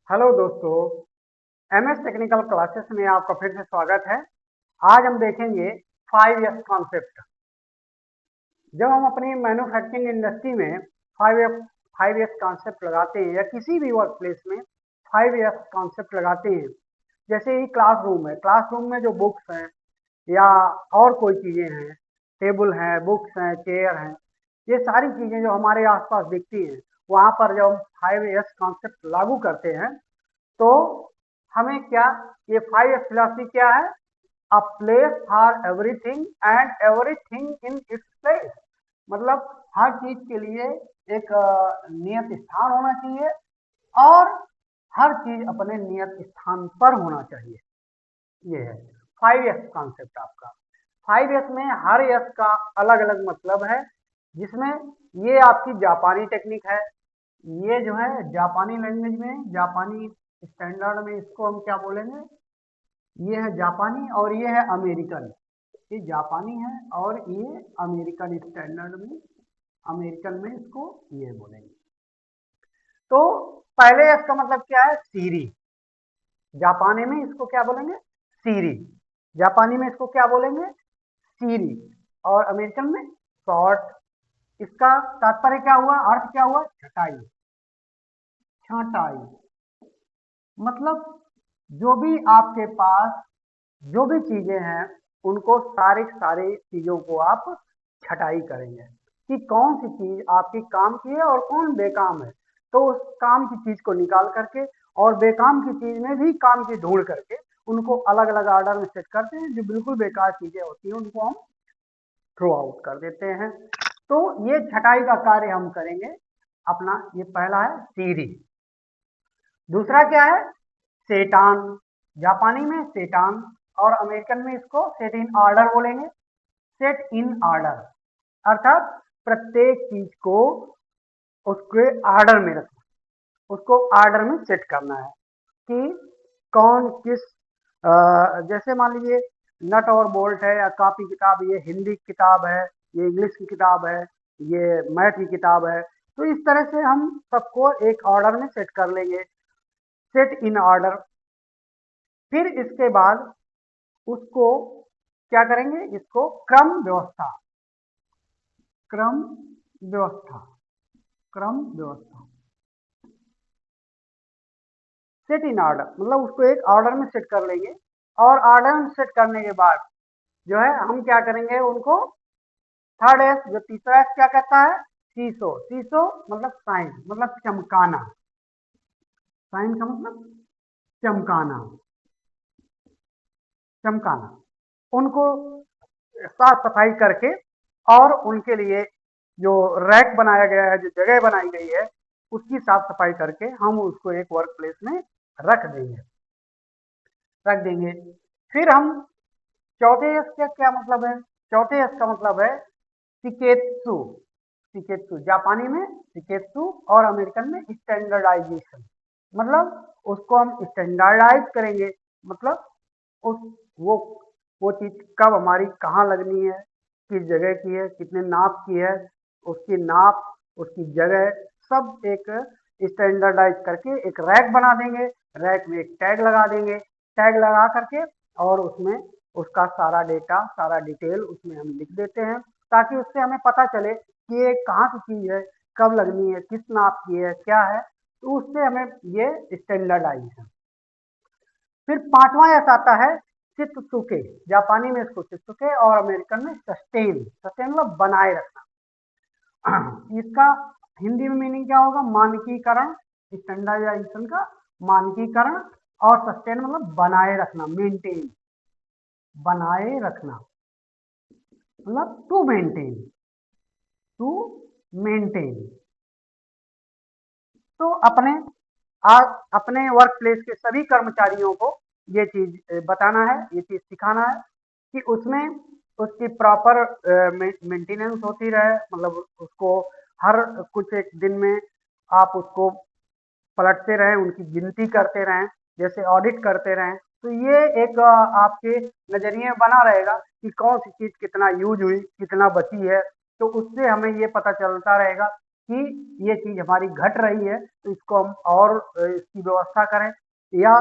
Hello दोस्तों, MS technical classes में आपका फिर से स्वागत है। आज हम देखेंगे 5S कॉन्सेप्ट। जब हम अपनी मैन्युफैक्चरिंग इंडस्ट्री में 5एस कॉन्सेप्ट लगाते हैं या किसी भी वर्क प्लेस में 5एस कॉन्सेप्ट लगाते हैं, जैसे ही क्लासरूम है, क्लासरूम में जो बुक्स हैं या और कोई चीज़ें हैं, टेबल हैं, बुक्स हैं, चेयर हैं, ये सारी चीज़ें जो हमारे आसपास दिखती हैं, वहाँ पर जब हम 5एस कॉन्सेप्ट लागू करते हैं तो हमें क्या, ये 5 फिलॉसफी क्या है? A place for everything and everything in its place. मतलब हर चीज के लिए एक नियत स्थान होना चाहिए और हर चीज अपने नियत स्थान पर होना चाहिए। ये है 5S कॉन्सेप्ट आपका। 5S में हर एस का अलग अलग मतलब है, जिसमें ये आपकी जापानी टेक्निक है। ये जो है जापानी लैंग्वेज में, जापानी स्टैंडर्ड में इसको हम क्या बोलेंगे? ये है जापानी और ये है अमेरिकन। ये जापानी है और ये अमेरिकन स्टैंडर्ड में, अमेरिकन में इसको ये बोलेंगे। तो पहले इसका मतलब क्या है? सीरी। जापानी में इसको क्या बोलेंगे? सीरी। जापानी में इसको क्या बोलेंगे? सीरी। और अमेरिकन में शॉर्ट। इसका तात्पर्य क्या हुआ, अर्थ क्या हुआ? छटाई। छटाई मतलब जो भी आपके पास जो भी चीजें हैं, उनको सारी सारी चीजों को आप छटाई करेंगे कि कौन सी चीज आपकी काम की है और कौन बेकाम है। तो उस काम की चीज को निकाल करके और बेकाम की चीज में भी काम की ढूंढ करके उनको अलग अलग ऑर्डर में सेट करते हैं। जो बिल्कुल बेकार चीजें होती हैं उनको हम थ्रो आउट कर देते हैं। तो ये छटाई का कार्य हम करेंगे अपना। ये पहला है सीरी। दूसरा क्या है? सेटान। जापानी में सेटान और अमेरिकन में इसको सेट इन ऑर्डर बोलेंगे। सेट इन ऑर्डर अर्थात प्रत्येक चीज को उसके ऑर्डर में रखना, उसको ऑर्डर में सेट करना है कि कौन किस जैसे मान लीजिए नट और बोल्ट है या कॉपी किताब, ये हिंदी की किताब है, ये इंग्लिश की किताब है, ये मैथ की किताब है। तो इस तरह से हम सबको एक ऑर्डर में सेट कर लेंगे, सेट इन ऑर्डर। फिर इसके बाद उसको क्या करेंगे? इसको क्रम व्यवस्था, क्रम व्यवस्था, क्रम व्यवस्था, सेट इन ऑर्डर मतलब उसको एक ऑर्डर में सेट कर लेंगे। और ऑर्डर में सेट करने के बाद जो है हम क्या करेंगे उनको, थर्ड एस जो तीसरा एस क्या कहता है? सीसो। सीसो मतलब साइन, मतलब चमकाना। साइन का मतलब चमकाना, चमकाना। उनको साफ सफाई करके और उनके लिए जो रैक बनाया गया है, जो जगह बनाई गई है, उसकी साफ सफाई करके हम उसको एक वर्क प्लेस में रख देंगे, रख देंगे। फिर हम चौथे एस का क्या मतलब है? चौथे एस का मतलब है सिकेत्सु। सिकेत्सु जापानी में सिकेत्सु और अमेरिकन में स्टैंडर्डाइजेशन। मतलब उसको हम स्टैंडर्डाइज करेंगे। मतलब उस वो वो चीज कब हमारी कहाँ लगनी है, किस जगह की है, कितने नाप की है, उसकी नाप, उसकी जगह सब एक स्टैंडर्डाइज करके एक रैक बना देंगे। रैक में एक टैग लगा देंगे। टैग लगा करके और उसमें उसका सारा डेटा, सारा डिटेल उसमें हम लिख देते हैं, ताकि उससे हमें पता चले कि ये कहाँ की चीज है, कब लगनी है, किस नाप की है, क्या है। तो उससे हमें ये स्टैंडर्डाइज है। फिर पांचवा ऐसा आता है चित्सुके। जापानी में इसको चित्सुके और अमेरिकन में सस्टेन। सस्टेन मतलब बनाए रखना। इसका हिंदी में मीनिंग क्या होगा? मानकीकरण, स्टैंडर्डाइजेशन का मानकीकरण। और सस्टेन मतलब बनाए रखना, मेंटेन, बनाए रखना मतलब टू मेंटेन, टू मेंटेन। तो अपने वर्क प्लेस के सभी कर्मचारियों को ये चीज बताना है, ये चीज सिखाना है कि उसमें उसकी प्रॉपर मेंटेनेंस होती रहे। मतलब उसको हर कुछ एक दिन में आप उसको पलटते रहें, उनकी गिनती करते रहें, जैसे ऑडिट करते रहें। तो ये एक आपके नजरिए में बना रहेगा कि कौन सी चीज कितना यूज हुई, कितना बची है। तो उससे हमें ये पता चलता रहेगा कि ये चीज हमारी घट रही है तो इसको हम और इसकी व्यवस्था करें, या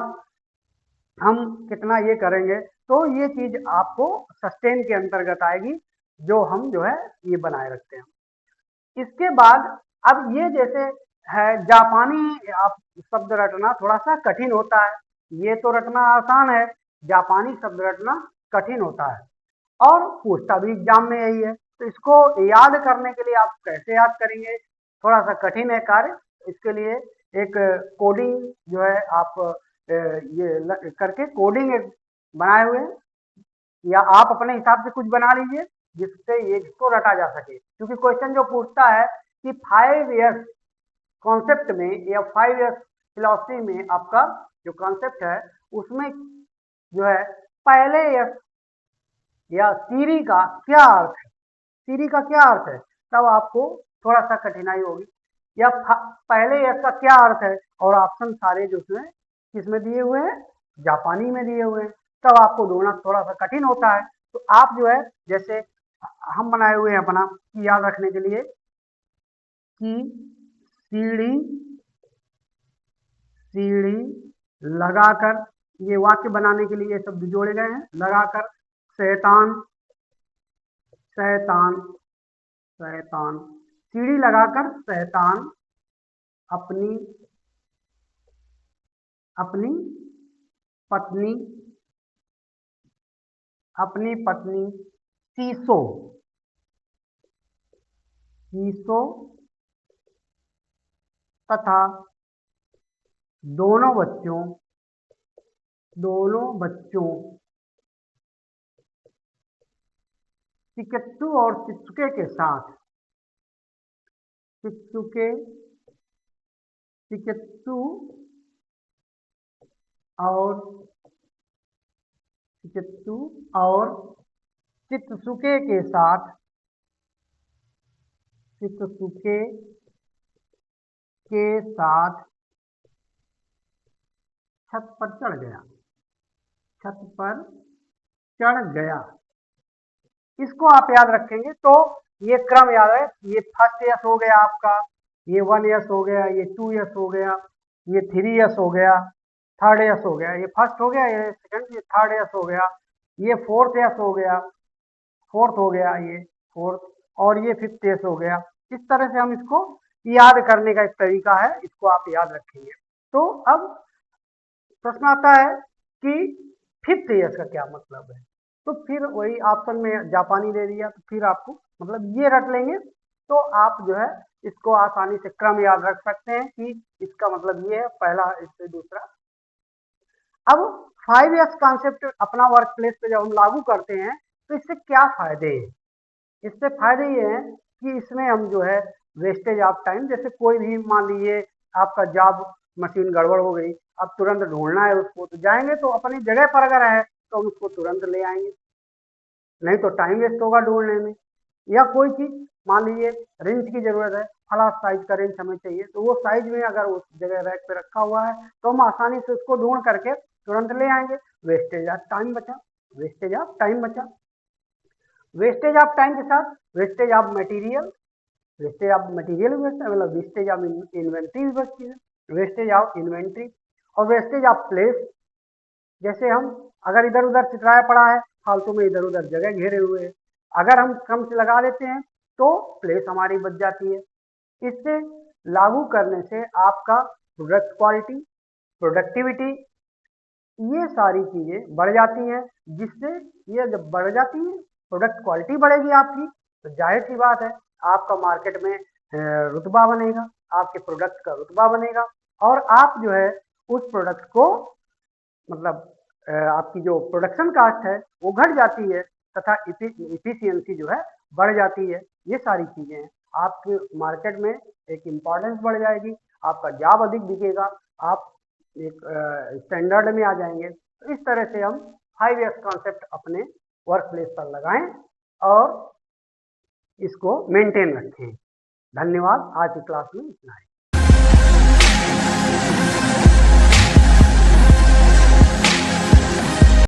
हम कितना ये करेंगे, तो ये चीज आपको सस्टेन के अंतर्गत आएगी, जो हम जो है ये बनाए रखते हैं। इसके बाद अब ये जैसे है, जापानी आप शब्द रटना थोड़ा सा कठिन होता है, ये तो रटना आसान है, जापानी शब्द रटना कठिन होता है और पूछता भी एग्जाम में यही है। तो इसको याद करने के लिए आप कैसे याद करेंगे, थोड़ा सा कठिन है कार्य। इसके लिए एक कोडिंग जो है आप ये करके कोडिंग एक बनाए हुए हैं, या आप अपने हिसाब से कुछ बना लीजिए जिससे ये इसको रटा जा सके। क्योंकि क्वेश्चन जो पूछता है कि 5 इयर्स कॉन्सेप्ट में या 5 इयर्स फिलॉसफी में आपका जो कॉन्सेप्ट है उसमें जो है पहले यस या सीरी का क्या अर्थ है, सीरी का क्या अर्थ है, तब आपको थोड़ा सा कठिनाई होगी। या पहले यस का क्या अर्थ है, और ऑप्शन सारे जो उसमें किसमें दिए हुए हैं, जापानी में दिए हुए हैं, तब आपको ढूंढना थोड़ा सा कठिन होता है। तो आप जो है जैसे हम बनाए हुए हैं अपना याद रखने के लिए कि सीढ़ी सीढ़ी लगाकर, ये वाक्य बनाने के लिए ये शब्द जोड़े गए हैं, लगाकर शैतान शैतान शैतान, सीढ़ी लगाकर शैतान अपनी अपनी पत्नी सीसो सीसो तथा दोनों बच्चों चिकित्सु और चित्सुके के साथ चिकित्सु और चित्सुके के साथ छत पर चढ़ गया। इसको आप याद रखेंगे तो ये क्रम याद है, ये फर्स्ट यस हो गया आपका, ये 1 यस हो गया, ये 2 यस हो गया, ये 3 यस हो गया, 3rd यस हो गया, ये फर्स्ट हो गया, ये सेकंड, ये 3rd यस हो गया, ये 4th यस हो गया, 4th हो गया, ये 4th, और ये 5th यस हो गया। इस तरह से हम इसको याद करने का एक तरीका है, इसको आप याद रखेंगे। तो अब प्रश्न आता है कि 5th यस का क्या मतलब है, तो फिर वही ऑप्शन में जापानी दे दिया, तो फिर आपको मतलब ये रट लेंगे तो आप जो है इसको आसानी से क्रम याद रख सकते हैं कि इसका मतलब ये है, पहला इससे दूसरा। अब 5 इयर्स कॉन्सेप्ट अपना वर्क प्लेस पे जब हम लागू करते हैं तो इससे क्या फायदे हैं, इससे फायदे ये हैं कि इसमें हम जो है वेस्टेज ऑफ टाइम, जैसे कोई भी मान लीजिए आपका जॉब मशीन गड़बड़ हो गई, अब तुरंत ढूंढना है उसको, तो जाएंगे तो अपनी जगह पर अगर है तो हम उसको तुरंत ले आएंगे, नहीं तो टाइम वेस्ट होगा ढूंढने में। या कोई चीज मान लीजिए रेंज की जरूरत है, फला साइज का रेंज हमें चाहिए, तो वो साइज में अगर उस जगह रैक पे रखा हुआ है तो हम आसानी से उसको ढूंढ करके तुरंत ले आएंगे, वेस्टेज ऑफ टाइम बचा, वेस्टेज ऑफ टाइम बचा। वेस्टेज ऑफ टाइम के साथ wastage of material, wastage of material भी बचता है, मतलब वेस्टेज ऑफ इन्वेंट्री भी बचती है, वेस्टेज ऑफ इन्वेंट्री, और वेस्टेज ऑफ प्लेस, जैसे हम अगर इधर उधर चितराया पड़ा है, फालतू में इधर उधर जगह घेरे हुए हैं, अगर हम कम से लगा देते हैं तो प्लेस हमारी बच जाती है। इससे लागू करने से आपका प्रोडक्ट क्वालिटी, प्रोडक्टिविटी, ये सारी चीजें बढ़ जाती हैं, जिससे ये जब बढ़ जाती है प्रोडक्ट क्वालिटी बढ़ेगी आपकी, तो जाहिर सी बात है आपका मार्केट में रुतबा बनेगा, आपके प्रोडक्ट का रुतबा बनेगा, और आप जो है उस प्रोडक्ट को मतलब आपकी जो प्रोडक्शन कास्ट है वो घट जाती है, तथा इफिशियंसी जो है बढ़ जाती है। ये सारी चीजें हैं, आपके मार्केट में एक इम्पोर्टेंस बढ़ जाएगी, आपका जॉब अधिक बिकेगा, आप एक स्टैंडर्ड में आ जाएंगे। तो इस तरह से हम 5 इयर्स कॉन्सेप्ट अपने वर्क प्लेस पर लगाएं और इसको मेंटेन रखें। धन्यवाद, आज की क्लास में इतना ही।